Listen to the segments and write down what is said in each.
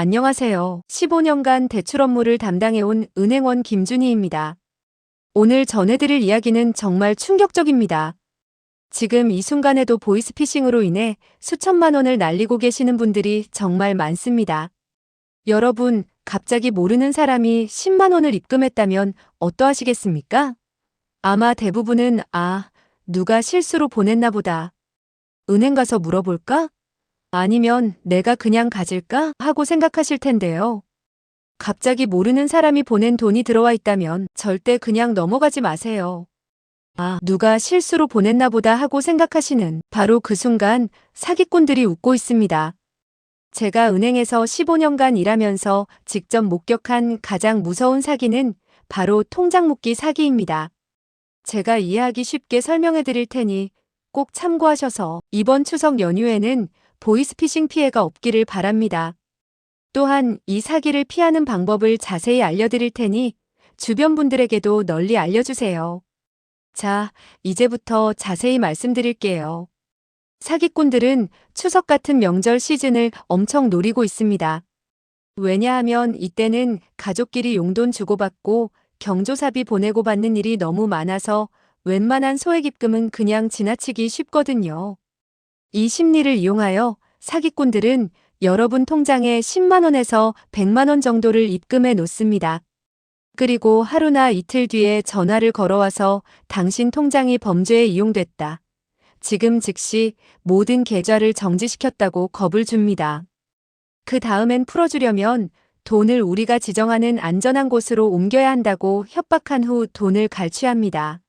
안녕하세요. 15년간 대출 업무를 담당해온 은행원 김준희입니다. 오늘 전해드릴 이야기는 정말 충격적입니다. 지금 이 순간에도 보이스피싱으로 인해 수천만 원을 날리고 계시는 분들이 정말 많습니다. 여러분, 갑자기 모르는 사람이 10만 원을 입금했다면 어떠하시겠습니까? 아마 대부분은 누가 실수로 보냈나 보다. 은행 가서 물어볼까? 아니면 내가 그냥 가질까? 하고 생각하실 텐데요. 갑자기 모르는 사람이 보낸 돈이 들어와 있다면 절대 그냥 넘어가지 마세요. 누가 실수로 보냈나 보다 하고 생각하시는 바로 그 순간 사기꾼들이 웃고 있습니다. 제가 은행에서 15년간 일하면서 직접 목격한 가장 무서운 사기는 바로 통장 묶기 사기입니다. 제가 이해하기 쉽게 설명해 드릴 테니 꼭 참고하셔서 이번 추석 연휴에는 보이스피싱 피해가 없기를 바랍니다. 또한 이 사기를 피하는 방법을 자세히 알려드릴 테니 주변 분들에게도 널리 알려주세요. 자, 이제부터 자세히 말씀드릴게요. 사기꾼들은 추석 같은 명절 시즌을 엄청 노리고 있습니다. 왜냐하면 이때는 가족끼리 용돈 주고받고 경조사비 보내고 받는 일이 너무 많아서 웬만한 소액 입금은 그냥 지나치기 쉽거든요. 이 심리를 이용하여 사기꾼들은 여러분 통장에 10만 원에서 100만 원 정도를 입금해 놓습니다. 그리고 하루나 이틀 뒤에 전화를 걸어와서 당신 통장이 범죄에 이용됐다. 지금 즉시 모든 계좌를 정지시켰다고 겁을 줍니다. 그 다음엔 풀어주려면 돈을 우리가 지정하는 안전한 곳으로 옮겨야 한다고 협박한 후 돈을 갈취합니다.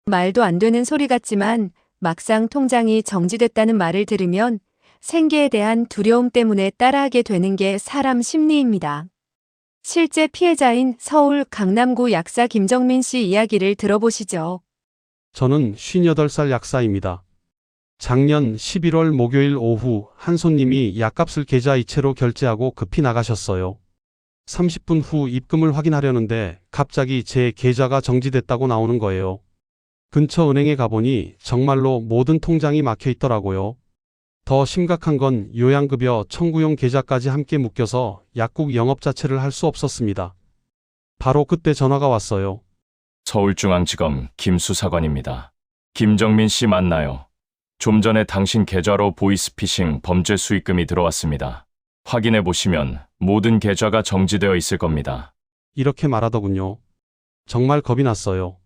말도 안 되는 소리 같지만 막상 통장이 정지됐다는 말을 들으면 생계에 대한 두려움 때문에 따라하게 되는 게 사람 심리입니다. 실제 피해자인 서울 강남구 약사 김정민 씨 이야기를 들어보시죠. 저는 58살 약사입니다. 작년 11월 목요일 오후 한 손님이 약값을 계좌 이체로 결제하고 급히 나가셨어요. 30분 후 입금을 확인하려는데 갑자기 제 계좌가 정지됐다고 나오는 거예요. 근처 은행에 가보니 정말로 모든 통장이 막혀 있더라고요. 더 심각한 건 요양급여 청구용 계좌까지 함께 묶여서 약국 영업 자체를 할 수 없었습니다. 바로 그때 전화가 왔어요. 서울중앙지검 김수사관입니다. 김정민 씨 맞나요? 좀 전에 당신 계좌로 보이스피싱 범죄 수익금이 들어왔습니다. 확인해 보시면 모든 계좌가 정지되어 있을 겁니다. 이렇게 말하더군요. 정말 겁이 났어요.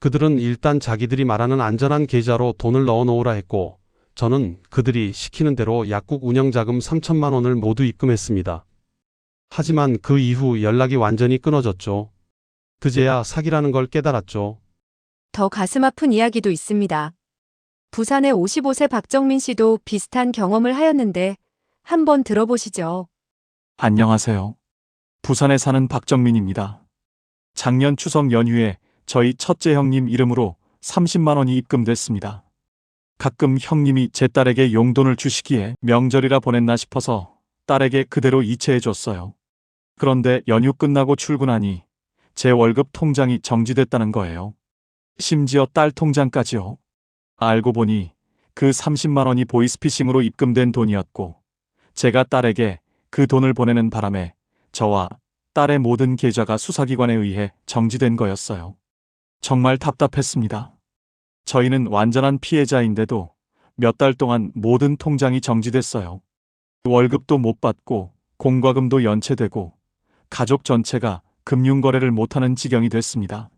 그들은 일단 자기들이 말하는 안전한 계좌로 돈을 넣어 놓으라 했고 저는 그들이 시키는 대로 약국 운영자금 3천만 원을 모두 입금했습니다. 하지만 그 이후 연락이 완전히 끊어졌죠. 그제야 사기라는 걸 깨달았죠. 더 가슴 아픈 이야기도 있습니다. 부산의 55세 박정민 씨도 비슷한 경험을 하였는데 한번 들어보시죠. 안녕하세요. 부산에 사는 박정민입니다. 작년 추석 연휴에 저희 첫째 형님 이름으로 30만 원이 입금됐습니다. 가끔 형님이 제 딸에게 용돈을 주시기에 명절이라 보냈나 싶어서 딸에게 그대로 이체해줬어요. 그런데 연휴 끝나고 출근하니 제 월급 통장이 정지됐다는 거예요. 심지어 딸 통장까지요. 알고 보니 그 30만 원이 보이스피싱으로 입금된 돈이었고 제가 딸에게 그 돈을 보내는 바람에 저와 딸의 모든 계좌가 수사기관에 의해 정지된 거였어요. 정말 답답했습니다. 저희는 완전한 피해자인데도 몇 달 동안 모든 통장이 정지됐어요. 월급도 못 받고 공과금도 연체되고 가족 전체가 금융거래를 못하는 지경이 됐습니다.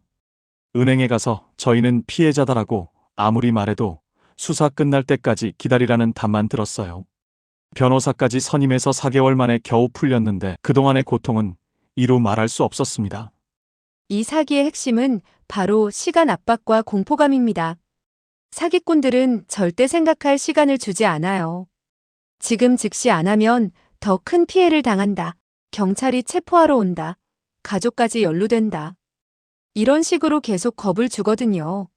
은행에 가서 저희는 피해자다라고 아무리 말해도 수사 끝날 때까지 기다리라는 답만 들었어요. 변호사까지 선임해서 4개월 만에 겨우 풀렸는데 그동안의 고통은 이루 말할 수 없었습니다. 이 사기의 핵심은 바로 시간 압박과 공포감입니다. 사기꾼들은 절대 생각할 시간을 주지 않아요. 지금 즉시 안 하면 더 큰 피해를 당한다. 경찰이 체포하러 온다. 가족까지 연루된다. 이런 식으로 계속 겁을 주거든요.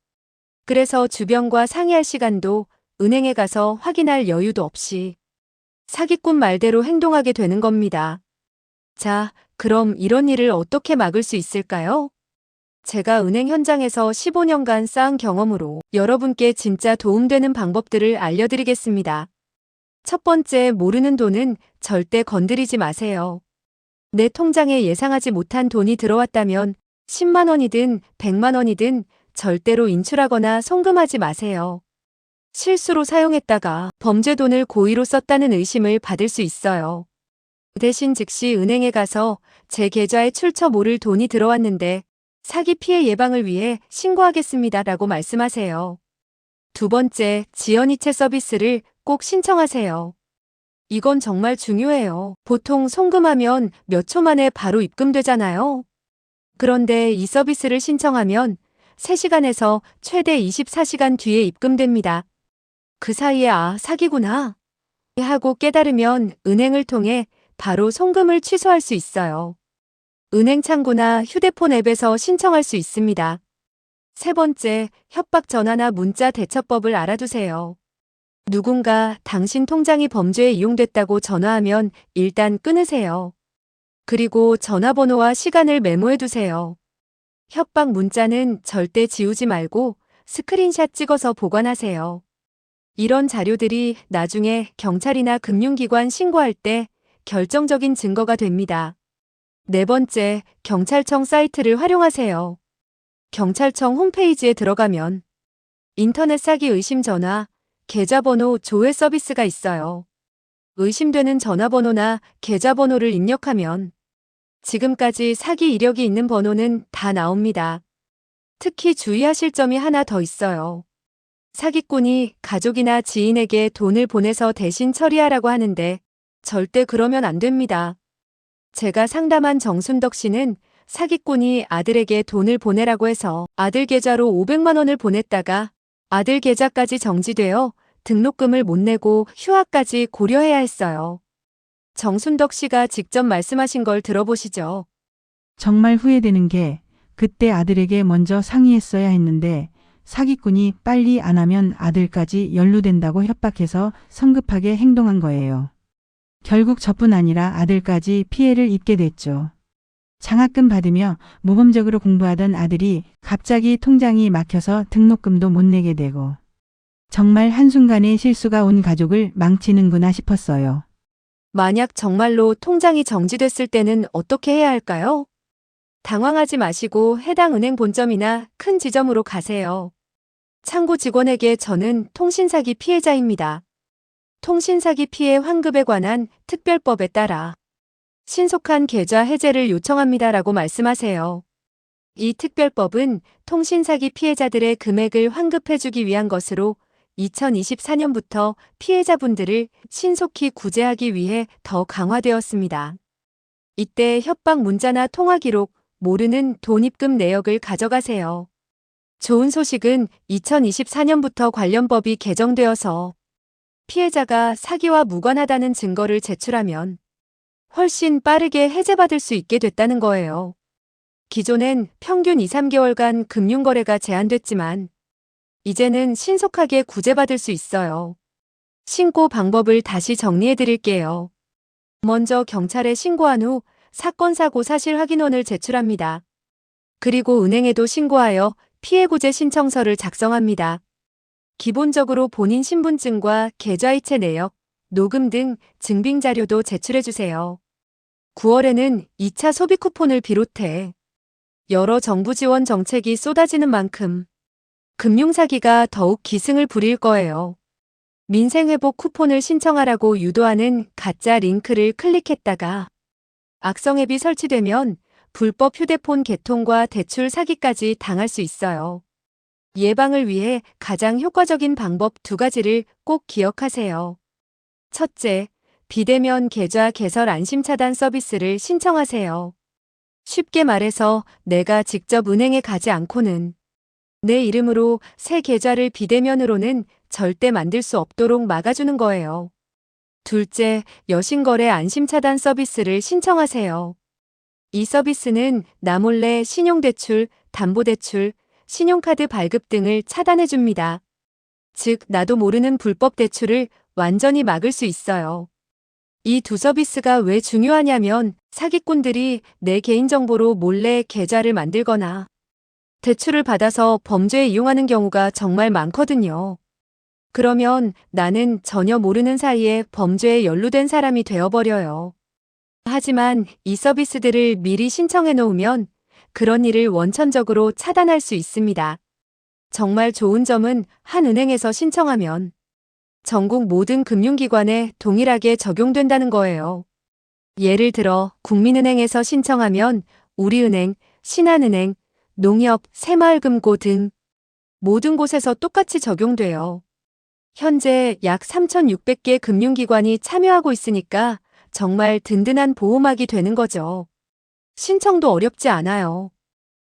그래서 주변과 상의할 시간도 은행에 가서 확인할 여유도 없이 사기꾼 말대로 행동하게 되는 겁니다. 자, 그럼 이런 일을 어떻게 막을 수 있을까요? 제가 은행 현장에서 15년간 쌓은 경험으로 여러분께 진짜 도움되는 방법들을 알려드리겠습니다. 첫 번째, 모르는 돈은 절대 건드리지 마세요. 내 통장에 예상하지 못한 돈이 들어왔다면 10만 원이든 100만 원이든 절대로 인출하거나 송금하지 마세요. 실수로 사용했다가 범죄 돈을 고의로 썼다는 의심을 받을 수 있어요. 대신 즉시 은행에 가서 제 계좌에 출처 모를 돈이 들어왔는데 사기 피해 예방을 위해 신고하겠습니다 라고 말씀하세요. 두 번째, 지연이체 서비스를 꼭 신청하세요. 이건 정말 중요해요. 보통 송금하면 몇 초 만에 바로 입금되잖아요. 그런데 이 서비스를 신청하면 3시간에서 최대 24시간 뒤에 입금됩니다. 그 사이에 사기구나 하고 깨달으면 은행을 통해 바로 송금을 취소할 수 있어요. 은행 창구나 휴대폰 앱에서 신청할 수 있습니다. 세 번째, 협박 전화나 문자 대처법을 알아두세요. 누군가 당신 통장이 범죄에 이용됐다고 전화하면 일단 끊으세요. 그리고 전화번호와 시간을 메모해 두세요. 협박 문자는 절대 지우지 말고 스크린샷 찍어서 보관하세요. 이런 자료들이 나중에 경찰이나 금융기관 신고할 때 결정적인 증거가 됩니다. 네 번째, 경찰청 사이트를 활용하세요. 경찰청 홈페이지에 들어가면 인터넷 사기 의심 전화, 계좌번호 조회 서비스가 있어요. 의심되는 전화번호나 계좌번호를 입력하면 지금까지 사기 이력이 있는 번호는 다 나옵니다. 특히 주의하실 점이 하나 더 있어요. 사기꾼이 가족이나 지인에게 돈을 보내서 대신 처리하라고 하는데 절대 그러면 안 됩니다. 제가 상담한 정순덕 씨는 사기꾼이 아들에게 돈을 보내라고 해서 아들 계좌로 500만 원을 보냈다가 아들 계좌까지 정지되어 등록금을 못 내고 휴학까지 고려해야 했어요. 정순덕 씨가 직접 말씀하신 걸 들어보시죠. 정말 후회되는 게 그때 아들에게 먼저 상의했어야 했는데 사기꾼이 빨리 안 하면 아들까지 연루된다고 협박해서 성급하게 행동한 거예요. 결국 저뿐 아니라 아들까지 피해를 입게 됐죠. 장학금 받으며 모범적으로 공부하던 아들이 갑자기 통장이 막혀서 등록금도 못 내게 되고 정말 한순간에 실수가 온 가족을 망치는구나 싶었어요. 만약 정말로 통장이 정지됐을 때는 어떻게 해야 할까요? 당황하지 마시고 해당 은행 본점이나 큰 지점으로 가세요. 창구 직원에게 저는 통신사기 피해자입니다. 통신사기 피해 환급에 관한 특별법에 따라 신속한 계좌 해제를 요청합니다라고 말씀하세요. 이 특별법은 통신사기 피해자들의 금액을 환급해주기 위한 것으로 2024년부터 피해자분들을 신속히 구제하기 위해 더 강화되었습니다. 이때 협박 문자나 통화 기록, 모르는 돈 입금 내역을 가져가세요. 좋은 소식은 2024년부터 관련 법이 개정되어서 피해자가 사기와 무관하다는 증거를 제출하면 훨씬 빠르게 해제받을 수 있게 됐다는 거예요. 기존엔 평균 2, 3개월간 금융거래가 제한됐지만 이제는 신속하게 구제받을 수 있어요. 신고 방법을 다시 정리해 드릴게요. 먼저 경찰에 신고한 후 사건 사고 사실 확인원을 제출합니다. 그리고 은행에도 신고하여 피해구제 신청서를 작성합니다. 기본적으로 본인 신분증과 계좌이체 내역, 녹음 등 증빙 자료도 제출해 주세요. 9월에는 2차 소비 쿠폰을 비롯해 여러 정부 지원 정책이 쏟아지는 만큼 금융사기가 더욱 기승을 부릴 거예요. 민생회복 쿠폰을 신청하라고 유도하는 가짜 링크를 클릭했다가 악성 앱이 설치되면 불법 휴대폰 개통과 대출 사기까지 당할 수 있어요. 예방을 위해 가장 효과적인 방법 2가지를 꼭 기억하세요. 첫째, 비대면 계좌 개설 안심 차단 서비스를 신청하세요. 쉽게 말해서 내가 직접 은행에 가지 않고는 내 이름으로 새 계좌를 비대면으로는 절대 만들 수 없도록 막아주는 거예요. 둘째, 여신거래 안심 차단 서비스를 신청하세요. 이 서비스는 나 몰래 신용대출, 담보대출, 신용카드 발급 등을 차단해줍니다. 즉, 나도 모르는 불법 대출을 완전히 막을 수 있어요. 이 2 서비스가 왜 중요하냐면 사기꾼들이 내 개인정보로 몰래 계좌를 만들거나 대출을 받아서 범죄에 이용하는 경우가 정말 많거든요. 그러면 나는 전혀 모르는 사이에 범죄에 연루된 사람이 되어버려요. 하지만 이 서비스들을 미리 신청해 놓으면 그런 일을 원천적으로 차단할 수 있습니다. 정말 좋은 점은 한 은행에서 신청하면 전국 모든 금융기관에 동일하게 적용된다는 거예요. 예를 들어 국민은행에서 신청하면 우리은행, 신한은행, 농협, 새마을금고 등 모든 곳에서 똑같이 적용돼요. 현재 약 3,600개 금융기관이 참여하고 있으니까 정말 든든한 보호막이 되는 거죠. 신청도 어렵지 않아요.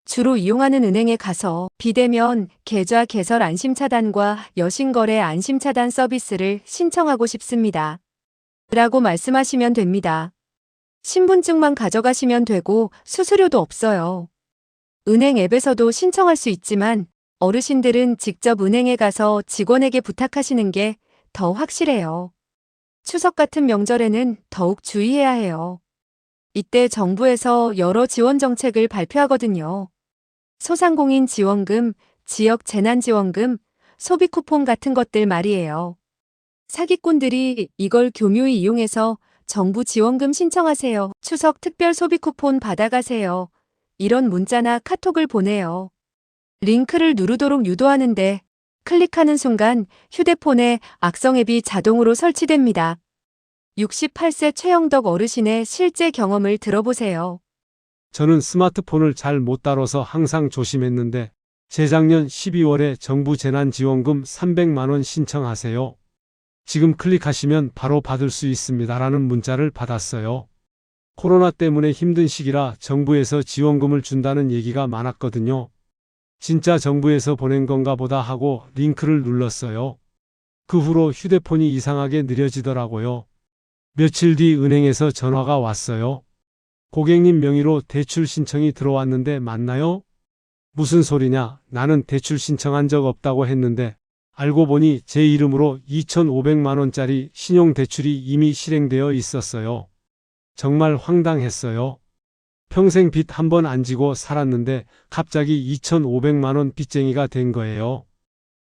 주로 이용하는 은행에 가서 비대면 계좌 개설 안심차단과 여신거래 안심차단 서비스를 신청하고 싶습니다. 라고 말씀하시면 됩니다. 신분증만 가져가시면 되고 수수료도 없어요. 은행 앱에서도 신청할 수 있지만 어르신들은 직접 은행에 가서 직원에게 부탁하시는 게 더 확실해요. 추석 같은 명절에는 더욱 주의해야 해요. 이때 정부에서 여러 지원 정책을 발표하거든요. 소상공인 지원금, 지역 재난지원금, 소비 쿠폰 같은 것들 말이에요. 사기꾼들이 이걸 교묘히 이용해서 정부 지원금 신청하세요. 추석 특별 소비 쿠폰 받아가세요. 이런 문자나 카톡을 보내요. 링크를 누르도록 유도하는데 클릭하는 순간 휴대폰에 악성 앱이 자동으로 설치됩니다. 68세 최영덕 어르신의 실제 경험을 들어보세요. 저는 스마트폰을 잘 못 다뤄서 항상 조심했는데 재작년 12월에 정부 재난지원금 300만 원 신청하세요. 지금 클릭하시면 바로 받을 수 있습니다라는 문자를 받았어요. 코로나 때문에 힘든 시기라 정부에서 지원금을 준다는 얘기가 많았거든요. 진짜 정부에서 보낸 건가 보다 하고 링크를 눌렀어요. 그 후로 휴대폰이 이상하게 느려지더라고요. 며칠 뒤 은행에서 전화가 왔어요. 고객님 명의로 대출 신청이 들어왔는데 맞나요? 무슨 소리냐? 나는 대출 신청한 적 없다고 했는데 알고 보니 제 이름으로 2,500만 원짜리 신용대출이 이미 실행되어 있었어요. 정말 황당했어요. 평생 빚 한 번 안 지고 살았는데 갑자기 2,500만 원 빚쟁이가 된 거예요.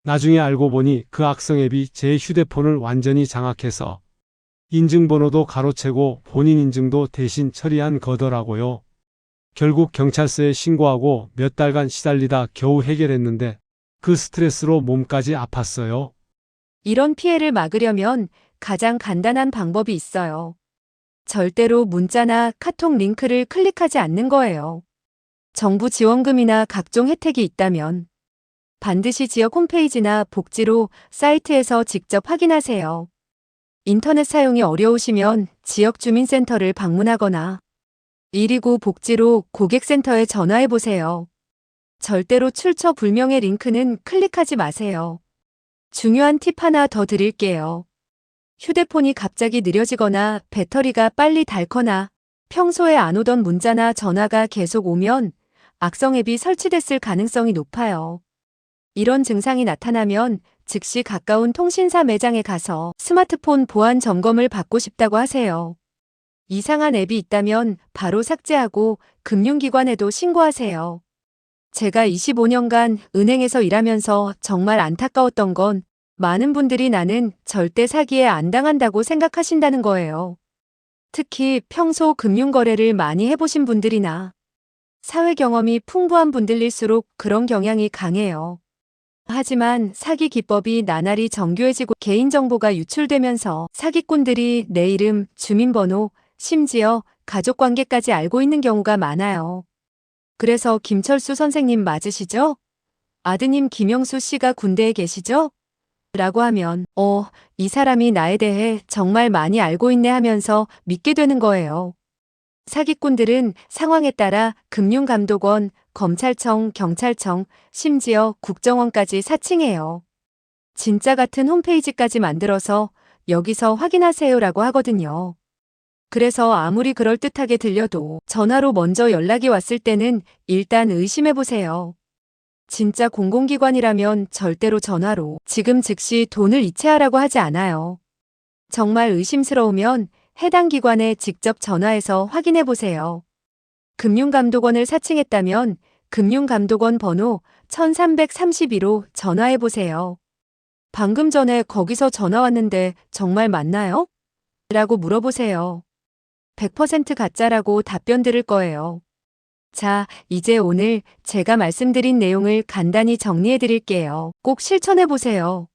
나중에 알고 보니 그 악성 앱이 제 휴대폰을 완전히 장악해서 인증번호도 가로채고 본인 인증도 대신 처리한 거더라고요. 결국 경찰서에 신고하고 몇 달간 시달리다 겨우 해결했는데 그 스트레스로 몸까지 아팠어요. 이런 피해를 막으려면 가장 간단한 방법이 있어요. 절대로 문자나 카톡 링크를 클릭하지 않는 거예요. 정부 지원금이나 각종 혜택이 있다면 반드시 지역 홈페이지나 복지로 사이트에서 직접 확인하세요. 인터넷 사용이 어려우시면 지역 주민센터를 방문하거나 129 복지로 고객센터에 전화해 보세요. 절대로 출처 불명의 링크는 클릭하지 마세요. 중요한 팁 하나 더 드릴게요. 휴대폰이 갑자기 느려지거나 배터리가 빨리 닳거나 평소에 안 오던 문자나 전화가 계속 오면 악성 앱이 설치됐을 가능성이 높아요. 이런 증상이 나타나면 즉시 가까운 통신사 매장에 가서 스마트폰 보안 점검을 받고 싶다고 하세요. 이상한 앱이 있다면 바로 삭제하고 금융기관에도 신고하세요. 제가 25년간 은행에서 일하면서 정말 안타까웠던 건 많은 분들이 나는 절대 사기에 안 당한다고 생각하신다는 거예요. 특히 평소 금융거래를 많이 해보신 분들이나 사회 경험이 풍부한 분들일수록 그런 경향이 강해요. 하지만 사기 기법이 나날이 정교해지고 개인정보가 유출되면서 사기꾼들이 내 이름, 주민번호, 심지어 가족관계까지 알고 있는 경우가 많아요. 그래서 김철수 선생님 맞으시죠? 아드님 김영수 씨가 군대에 계시죠? 라고 하면 이 사람이 나에 대해 정말 많이 알고 있네 하면서 믿게 되는 거예요. 사기꾼들은 상황에 따라 금융감독원, 검찰청, 경찰청, 심지어 국정원까지 사칭해요. 진짜 같은 홈페이지까지 만들어서 여기서 확인하세요라고 하거든요. 그래서 아무리 그럴듯하게 들려도 전화로 먼저 연락이 왔을 때는 일단 의심해보세요. 진짜 공공기관이라면 절대로 전화로 지금 즉시 돈을 이체하라고 하지 않아요. 정말 의심스러우면 해당 기관에 직접 전화해서 확인해보세요. 금융감독원을 사칭했다면 금융감독원 번호 1332로 전화해보세요. 방금 전에 거기서 전화 왔는데 정말 맞나요? 라고 물어보세요. 100% 가짜라고 답변 들을 거예요. 자, 이제 오늘 제가 말씀드린 내용을 간단히 정리해 드릴게요. 꼭 실천해 보세요.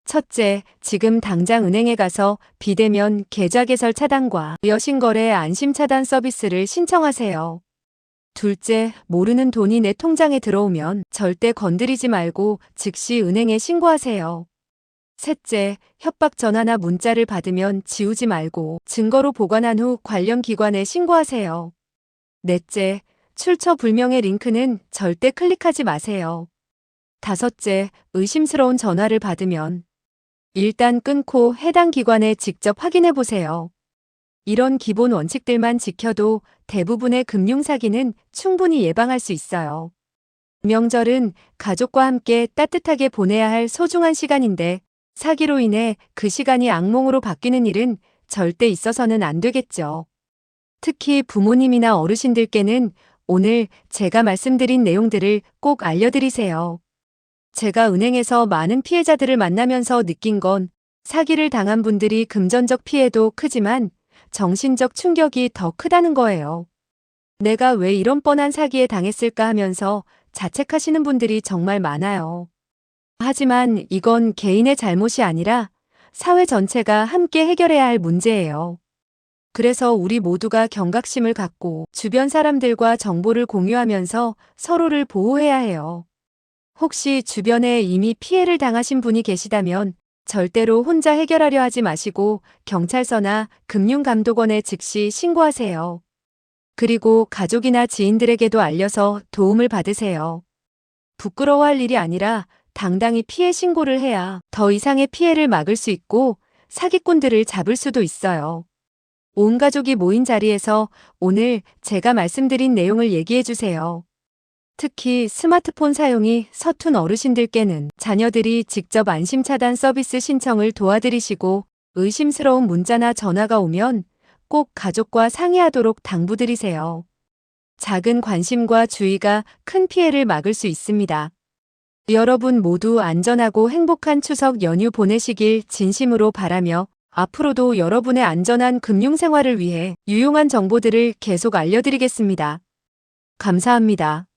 첫째, 지금 당장 은행에 가서 비대면 계좌 개설 차단과 여신거래 안심 차단 서비스를 신청하세요. 둘째, 모르는 돈이 내 통장에 들어오면 절대 건드리지 말고 즉시 은행에 신고하세요. 셋째, 협박 전화나 문자를 받으면 지우지 말고 증거로 보관한 후 관련 기관에 신고하세요. 넷째, 출처 불명의 링크는 절대 클릭하지 마세요. 다섯째, 의심스러운 전화를 받으면 일단 끊고 해당 기관에 직접 확인해 보세요. 이런 기본 원칙들만 지켜도 대부분의 금융사기는 충분히 예방할 수 있어요. 명절은 가족과 함께 따뜻하게 보내야 할 소중한 시간인데 사기로 인해 그 시간이 악몽으로 바뀌는 일은 절대 있어서는 안 되겠죠. 특히 부모님이나 어르신들께는 오늘 제가 말씀드린 내용들을 꼭 알려드리세요. 제가 은행에서 많은 피해자들을 만나면서 느낀 건 사기를 당한 분들이 금전적 피해도 크지만 정신적 충격이 더 크다는 거예요. 내가 왜 이런 뻔한 사기에 당했을까 하면서 자책하시는 분들이 정말 많아요. 하지만 이건 개인의 잘못이 아니라 사회 전체가 함께 해결해야 할 문제예요. 그래서 우리 모두가 경각심을 갖고 주변 사람들과 정보를 공유하면서 서로를 보호해야 해요. 혹시 주변에 이미 피해를 당하신 분이 계시다면 절대로 혼자 해결하려 하지 마시고 경찰서나 금융감독원에 즉시 신고하세요. 그리고 가족이나 지인들에게도 알려서 도움을 받으세요. 부끄러워할 일이 아니라 당당히 피해 신고를 해야 더 이상의 피해를 막을 수 있고 사기꾼들을 잡을 수도 있어요. 온 가족이 모인 자리에서 오늘 제가 말씀드린 내용을 얘기해 주세요. 특히 스마트폰 사용이 서툰 어르신들께는 자녀들이 직접 안심 차단 서비스 신청을 도와드리시고 의심스러운 문자나 전화가 오면 꼭 가족과 상의하도록 당부드리세요. 작은 관심과 주의가 큰 피해를 막을 수 있습니다. 여러분 모두 안전하고 행복한 추석 연휴 보내시길 진심으로 바라며 앞으로도 여러분의 안전한 금융생활을 위해 유용한 정보들을 계속 알려드리겠습니다. 감사합니다.